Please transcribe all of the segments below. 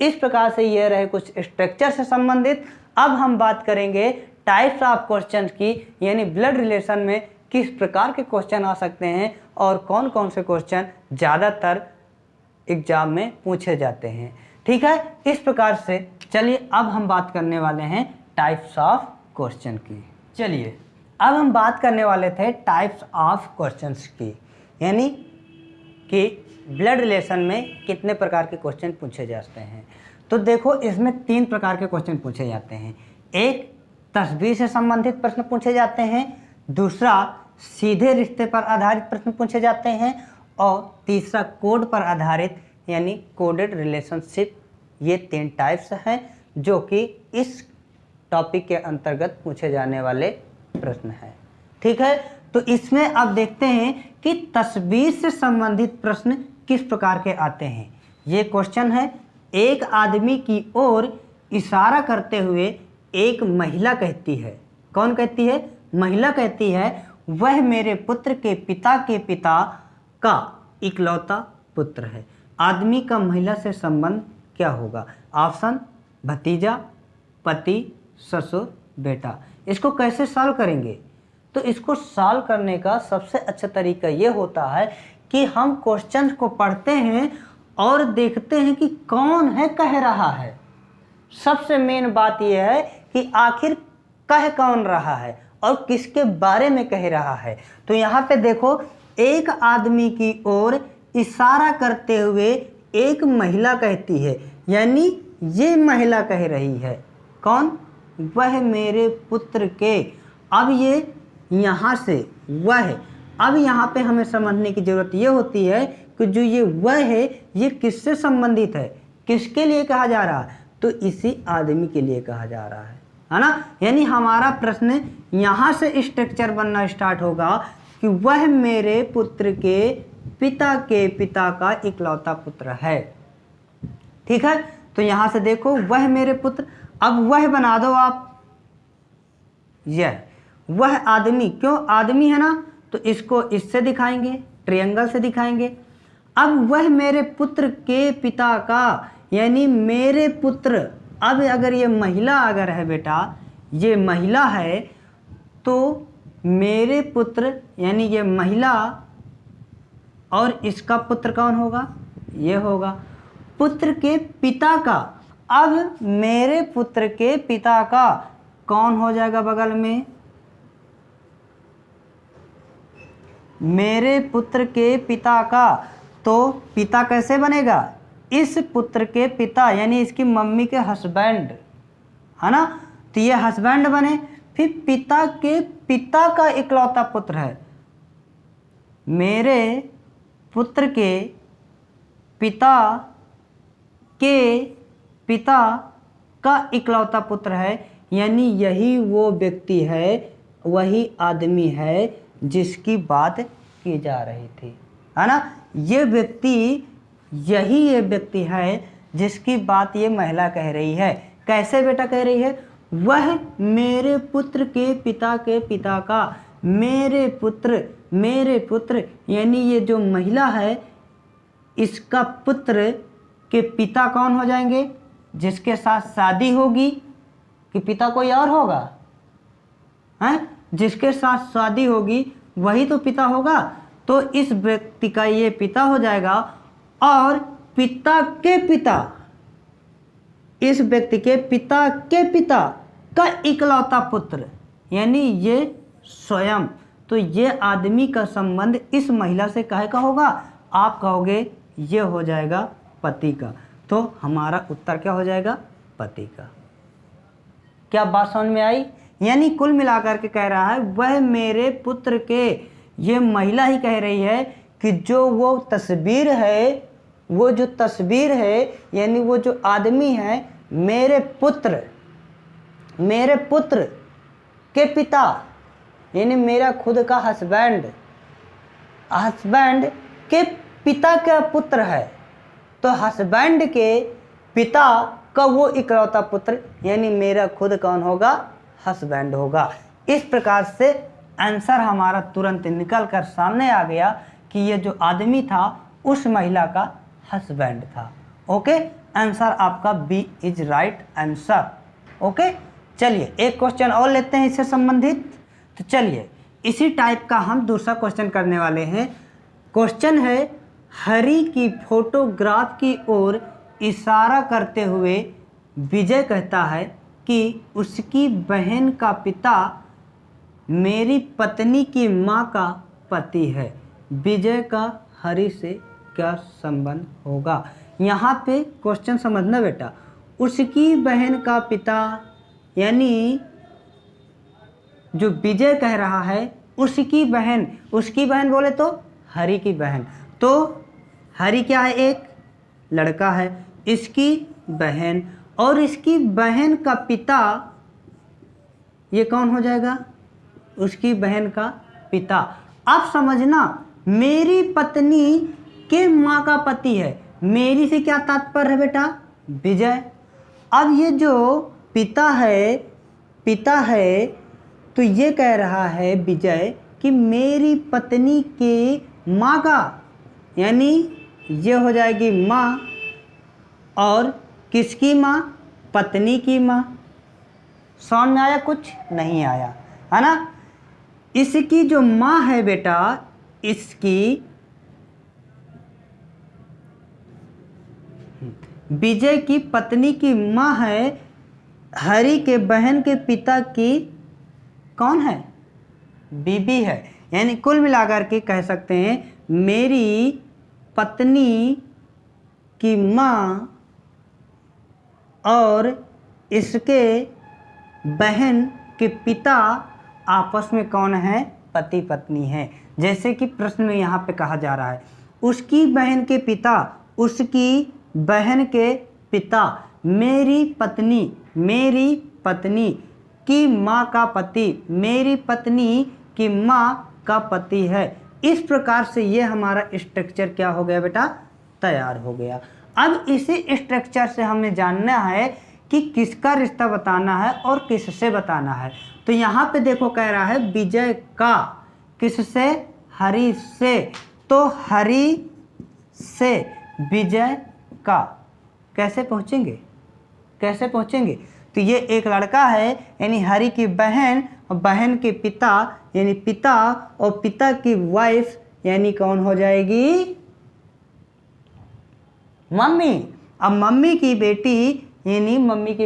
इस प्रकार से ये रहे कुछ स्ट्रक्चर से संबंधित। अब हम बात करेंगे टाइप्स ऑफ क्वेश्चन की, यानी ब्लड रिलेशन में किस प्रकार के क्वेश्चन आ सकते हैं और कौन कौन से क्वेश्चन ज़्यादातर एग्जाम में पूछे जाते हैं। ठीक है, इस प्रकार से चलिए अब हम बात करने वाले हैं टाइप्स ऑफ क्वेश्चन की। चलिए अब हम बात करने वाले थे टाइप्स ऑफ क्वेश्चंस की, यानी कि ब्लड रिलेशन में कितने प्रकार के क्वेश्चन पूछे जाते हैं। तो देखो इसमें 3 प्रकार के क्वेश्चन पूछे जाते हैं। एक तस्वीर से संबंधित प्रश्न पूछे जाते हैं, दूसरा सीधे रिश्ते पर आधारित प्रश्न पूछे जाते हैं और तीसरा कोड पर आधारित यानी कोडेड रिलेशनशिप। ये 3 टाइप्स हैं जो कि इस टॉपिक के अंतर्गत पूछे जाने वाले प्रश्न हैं। ठीक है, तो इसमें अब देखते हैं कि तस्वीर से संबंधित प्रश्न किस प्रकार के आते हैं। ये क्वेश्चन है, एक आदमी की ओर इशारा करते हुए एक महिला कहती है। कौन कहती है? महिला कहती है, वह मेरे पुत्र के पिता का इकलौता पुत्र है। आदमी का महिला से संबंध क्या होगा? ऑप्शन भतीजा, पति, ससुर, बेटा। इसको कैसे सॉल्व करेंगे? तो इसको सॉल्व करने का सबसे अच्छा तरीका ये होता है कि हम क्वेश्चन को पढ़ते हैं और देखते हैं कि कौन है कह रहा है। सबसे मेन बात यह है कि आखिर कह कौन रहा है और किसके बारे में कह रहा है। तो यहाँ पे देखो, एक आदमी की ओर इशारा करते हुए एक महिला कहती है, यानी ये महिला कह रही है। कौन? वह मेरे पुत्र के। अब ये यहाँ से वह, अब यहाँ पे हमें समझने की ज़रूरत ये होती है कि जो ये वह है ये किससे संबंधित है, किसके लिए कहा जा रहा है? तो इसी आदमी के लिए कहा जा रहा है ना। यानी हमारा प्रश्न यहाँ से स्ट्रक्चर बनना स्टार्ट होगा कि वह मेरे पुत्र के पिता का इकलौता पुत्र है। ठीक है, तो यहाँ से देखो वह मेरे पुत्र, अब वह बना दो आप, यह वह आदमी। क्यों आदमी है ना, तो इसको इससे दिखाएंगे, ट्रायंगल से दिखाएंगे। अब वह मेरे पुत्र के पिता का, यानी मेरे पुत्र। अब अगर ये महिला अगर है बेटा, ये महिला है, तो मेरे पुत्र यानी ये महिला और इसका पुत्र कौन होगा? ये होगा पुत्र के पिता का। अब मेरे पुत्र के पिता का कौन हो जाएगा बगल में? मेरे पुत्र के पिता का। तो पिता कैसे बनेगा? इस पुत्र के पिता यानी इसकी मम्मी के हस्बैंड, है ना। तो ये हस्बैंड बने, फिर पिता के पिता का इकलौता पुत्र है। मेरे पुत्र के पिता का इकलौता पुत्र है, यानी यही वो व्यक्ति है, वही आदमी है जिसकी बात की जा रही थी, है ना। ये व्यक्ति, यही ये व्यक्ति है जिसकी बात ये महिला कह रही है। कैसे बेटा कह रही है? वह मेरे पुत्र के पिता का, मेरे पुत्र यानी ये जो महिला है इसका पुत्र के पिता कौन हो जाएंगे? जिसके साथ शादी होगी कि पिता कोई और होगा? हैं? जिसके साथ शादी होगी वही तो पिता होगा। तो इस व्यक्ति का ये पिता हो जाएगा और पिता के पिता, इस व्यक्ति के पिता के पिता का इकलौता पुत्र यानी ये स्वयं। तो ये आदमी का संबंध इस महिला से काहे का होगा? आप कहोगे ये हो जाएगा पति का। तो हमारा उत्तर क्या हो जाएगा? पति का। क्या बात समझ में आई? यानी कुल मिलाकर के कह रहा है वह मेरे पुत्र के, ये महिला ही कह रही है कि जो वो तस्वीर है, वो जो तस्वीर है यानी वो जो आदमी है, मेरे पुत्र के पिता यानी मेरा खुद का हस्बैंड के पिता का पुत्र है। तो हस्बैंड के पिता का वो इकलौता पुत्र यानी मेरा खुद कौन होगा? हस्बैंड होगा। इस प्रकार से आंसर हमारा तुरंत निकल कर सामने आ गया कि ये जो आदमी था उस महिला का हस्बैंड था। ओके, आंसर आपका B is right answer. Okay, चलिए एक क्वेश्चन और लेते हैं इससे संबंधित। तो चलिए इसी टाइप का हम दूसरा क्वेश्चन करने वाले हैं। क्वेश्चन है, हरी की फोटोग्राफ की ओर इशारा करते हुए विजय कहता है कि उसकी बहन का पिता मेरी पत्नी की माँ का पति है। विजय का हरी से क्या संबंध होगा? यहाँ पे क्वेश्चन समझना बेटा, उसकी बहन का पिता यानी जो विजय कह रहा है उसकी बहन बोले तो हरी की बहन। तो हरी क्या है? एक लड़का है, इसकी बहन, और इसकी बहन का पिता ये कौन हो जाएगा? उसकी बहन का पिता। अब समझना, मेरी पत्नी के माँ का पति है, मेरी से क्या तात्पर्य है बेटा? विजय। अब ये जो पिता है तो ये कह रहा है विजय कि मेरी पत्नी की माँ का, यानी ये हो जाएगी माँ, और किसकी माँ? पत्नी की माँ। समझ में आया? कुछ नहीं आया है ना? इसकी जो माँ है बेटा, इसकी विजय की पत्नी की माँ है, हरि के बहन के पिता की कौन है? बीबी है। यानी कुल मिलाकर के कह सकते हैं मेरी पत्नी की माँ और इसके बहन के पिता आपस में कौन है? पति पत्नी है। जैसे कि प्रश्न में यहाँ पे कहा जा रहा है, उसकी बहन के पिता, उसकी बहन के पिता मेरी पत्नी की माँ का पति, मेरी पत्नी की माँ का पति है। इस प्रकार से ये हमारा स्ट्रक्चर क्या हो गया बेटा? तैयार हो गया। अब इसी स्ट्रक्चर से हमें जानना है कि किसका रिश्ता बताना है और किससे बताना है। तो यहाँ पे देखो कह रहा है विजय का, किससे? हरि से। तो हरि से विजय का कैसे पहुँचेंगे? तो ये एक लड़का है, यानी हरि की बहन, और बहन के पिता यानी पिता, और पिता की वाइफ यानी कौन हो जाएगी? मम्मी। अब मम्मी की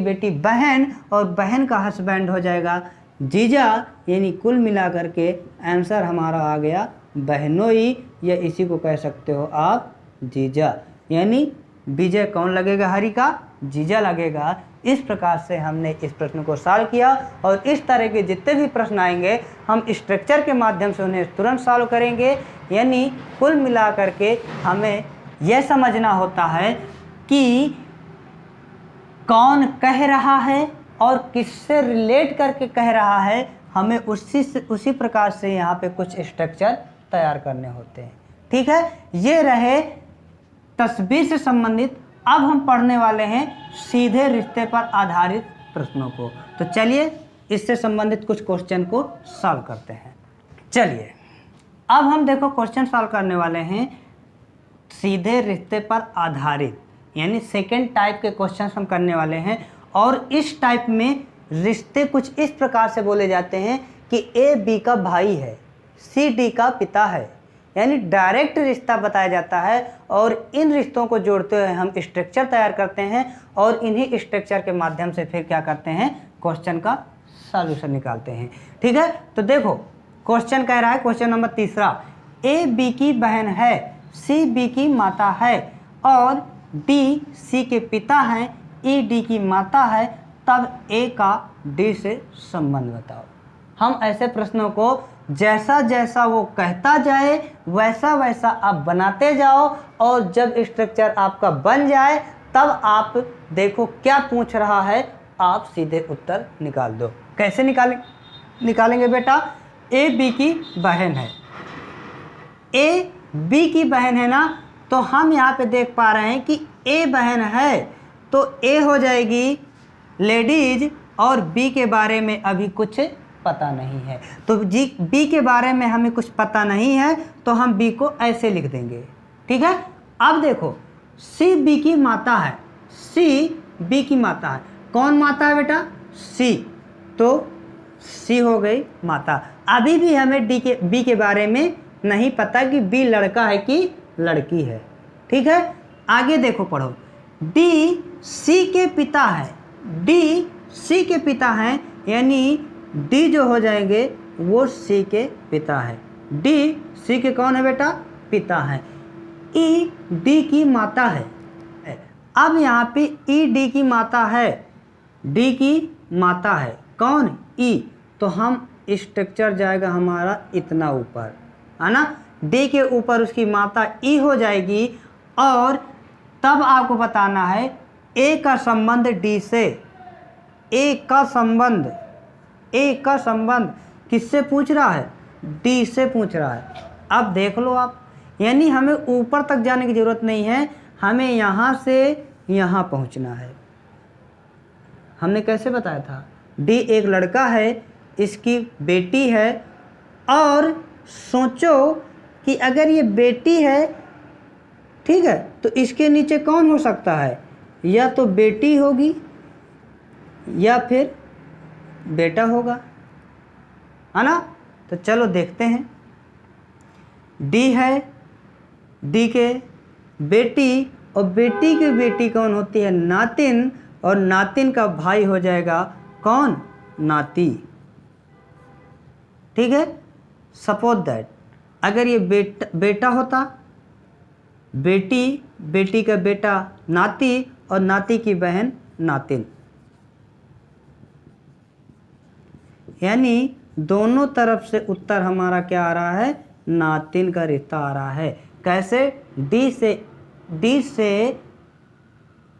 बेटी बहन, और बहन का हस्बैंड हो जाएगा जीजा। यानी कुल मिलाकर के आंसर हमारा आ गया बहनोई, या इसी को कह सकते हो आप जीजा। यानी विजय कौन लगेगा? हरि का जीजा लगेगा। इस प्रकार से हमने इस प्रश्न को सॉल्व किया, और इस तरह के जितने भी प्रश्न आएंगे हम स्ट्रक्चर के माध्यम से उन्हें तुरंत सॉल्व करेंगे। यानी कुल मिलाकर के हमें यह समझना होता है कि कौन कह रहा है और किससे रिलेट करके कह रहा है। हमें उसी प्रकार से यहाँ पे कुछ स्ट्रक्चर तैयार करने होते हैं। ठीक है, ये रहे तस्वीर से संबंधित। अब हम पढ़ने वाले हैं सीधे रिश्ते पर आधारित प्रश्नों को। तो चलिए इससे संबंधित कुछ क्वेश्चन को सॉल्व करते हैं। चलिए अब हम देखो क्वेश्चन सॉल्व करने वाले हैं सीधे रिश्ते पर आधारित, यानी सेकेंड टाइप के क्वेश्चन हम करने वाले हैं। और इस टाइप में रिश्ते कुछ इस प्रकार से बोले जाते हैं कि ए बी का भाई है, सी डी का पिता है, यानी डायरेक्ट रिश्ता बताया जाता है। और इन रिश्तों को जोड़ते हुए हम स्ट्रक्चर तैयार करते हैं, और इन्हीं स्ट्रक्चर के माध्यम से फिर क्या करते हैं? क्वेश्चन का सॉल्यूशन निकालते हैं। ठीक है, तो देखो क्वेश्चन कह रहा है, क्वेश्चन नंबर तीसरा, ए बी की बहन है, सी बी की माता है, और डी सी के पिता हैं, ई डी की माता है, तब ए का डी से संबंध बताओ। हम ऐसे प्रश्नों को जैसा जैसा वो कहता जाए वैसा वैसा आप बनाते जाओ, और जब स्ट्रक्चर आपका बन जाए तब आप देखो क्या पूछ रहा है, आप सीधे उत्तर निकाल दो। कैसे निकालेंगे बेटा? ए बी की बहन है, ए बी की बहन है ना, तो हम यहाँ पे देख पा रहे हैं कि ए बहन है तो ए हो जाएगी लेडीज, और बी के बारे में अभी कुछ पता नहीं है। तो बी के बारे में हमें कुछ पता नहीं है तो हम बी को ऐसे लिख देंगे। ठीक है, अब देखो सी बी की माता है, सी बी की माता है। कौन माता है बेटा? सी। तो सी हो गई माता। अभी भी हमें बी के बारे में नहीं पता कि बी लड़का है कि लड़की है। ठीक है, आगे देखो पढ़ो। डी सी के पिता है। डी सी के पिता हैं, यानी डी जो हो जाएंगे वो सी के पिता है। डी सी के कौन है बेटा? पिता है। ई डी की माता है। अब यहाँ पे ई डी की माता है, डी की माता है। कौन? ई। तो हम स्ट्रक्चर जाएगा हमारा इतना ऊपर, है ना। डी के ऊपर उसकी माता ई हो जाएगी, और तब आपको बताना है ए का संबंध डी से। ए का संबंध किससे पूछ रहा है? डी से पूछ रहा है। अब देख लो आप, यानी हमें ऊपर तक जाने की ज़रूरत नहीं है, हमें यहाँ से यहाँ पहुँचना है। हमने कैसे बताया था? डी एक लड़का है, इसकी बेटी है, और सोचो कि अगर ये बेटी है, ठीक है, तो इसके नीचे कौन हो सकता है? या तो बेटी होगी या फिर बेटा होगा, है ना। तो चलो देखते हैं। डी है, डी के बेटी, और बेटी की बेटी कौन होती है? नातिन, और नातिन का भाई हो जाएगा कौन? नाती। ठीक है, सपोज दैट अगर ये बेटा होता, बेटी का बेटा नाती, और नाती की बहन नातिन, यानी दोनों तरफ से उत्तर हमारा क्या आ रहा है? नातिन का रिश्ता आ रहा है। कैसे? डी से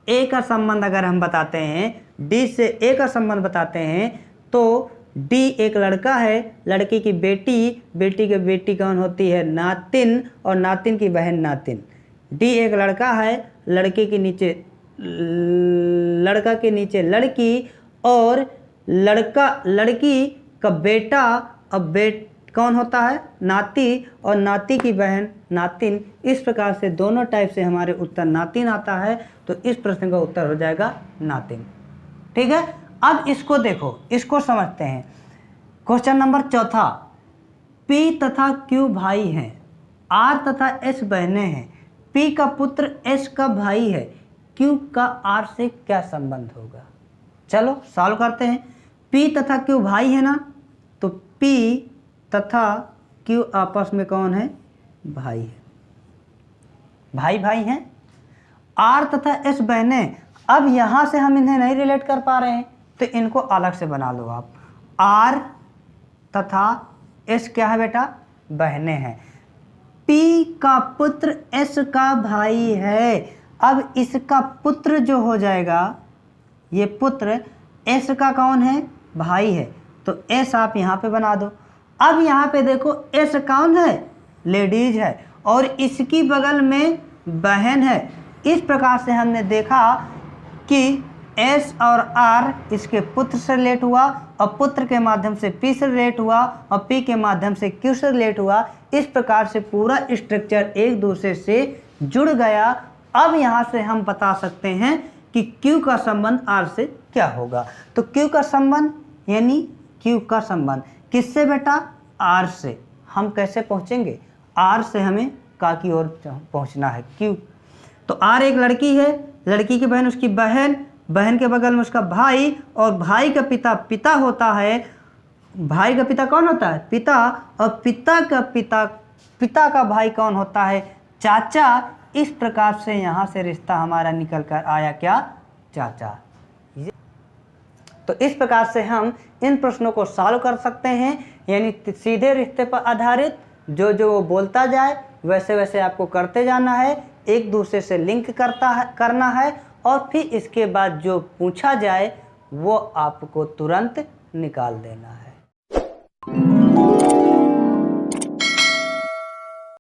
ए का संबंध अगर हम बताते हैं, डी से ए का संबंध बताते हैं, तो डी एक लड़का है, लड़की की बेटी की बेटी कौन होती है? नातिन, और नातिन की बहन नातिन। डी एक लड़का है, लड़के के नीचे लड़का के नीचे लड़की, और लड़की का बेटा, अब कौन होता है? नाती, और नाती की बहन नातिन। इस प्रकार से दोनों टाइप से हमारे उत्तर नातिन आता है, तो इस प्रश्न का उत्तर हो जाएगा नातिन। ठीक है, अब इसको देखो, इसको समझते हैं। क्वेश्चन नंबर चौथा, पी तथा क्यू भाई हैं, आर तथा एस बहनें हैं, पी का पुत्र एस का भाई है, क्यू का आर से क्या संबंध होगा? चलो सॉल्व करते हैं। पी तथा क्यू भाई है ना, तो पी तथा क्यू आपस में कौन है? भाई है, भाई हैं। आर तथा एस बहनें, अब यहाँ से हम इन्हें नहीं रिलेट कर पा रहे हैं, तो इनको अलग से बना लो आप। आर तथा एस क्या है बेटा? बहनें हैं। पी का पुत्र एस का भाई है। अब इसका पुत्र जो हो जाएगा, ये पुत्र एस का कौन है? भाई है, तो एस आप यहाँ पे बना दो। अब यहाँ पे देखो एस कौन है? लेडीज है, और इसकी बगल में बहन है। इस प्रकार से हमने देखा कि एस और आर इसके पुत्र से रिलेट हुआ, और पुत्र के माध्यम से पी से रिलेट हुआ, और पी के माध्यम से क्यू से रिलेट हुआ। इस प्रकार से पूरा स्ट्रक्चर एक दूसरे से जुड़ गया। अब यहाँ से हम बता सकते हैं कि क्यू का संबंध आर से क्या होगा। तो क्यू का संबंध, यानी क्यू का संबंध किससे बेटा? आर से। हम कैसे पहुँचेंगे? आर से हमें का की ओर पहुँचना है, क्यू। तो आर एक लड़की है, लड़की की बहन उसकी बहन के बगल में उसका भाई, और भाई का पिता होता है। भाई का पिता कौन होता है? पिता, और पिता का भाई कौन होता है? चाचा। इस प्रकार से यहाँ से रिश्ता हमारा निकल कर आया क्या? चाचा। तो इस प्रकार से हम इन प्रश्नों को सॉल्व कर सकते हैं, यानी सीधे रिश्ते पर आधारित जो वो बोलता जाए वैसे वैसे आपको करते जाना है, एक दूसरे से लिंक करना है, और फिर इसके बाद जो पूछा जाए वो आपको तुरंत निकाल देना है।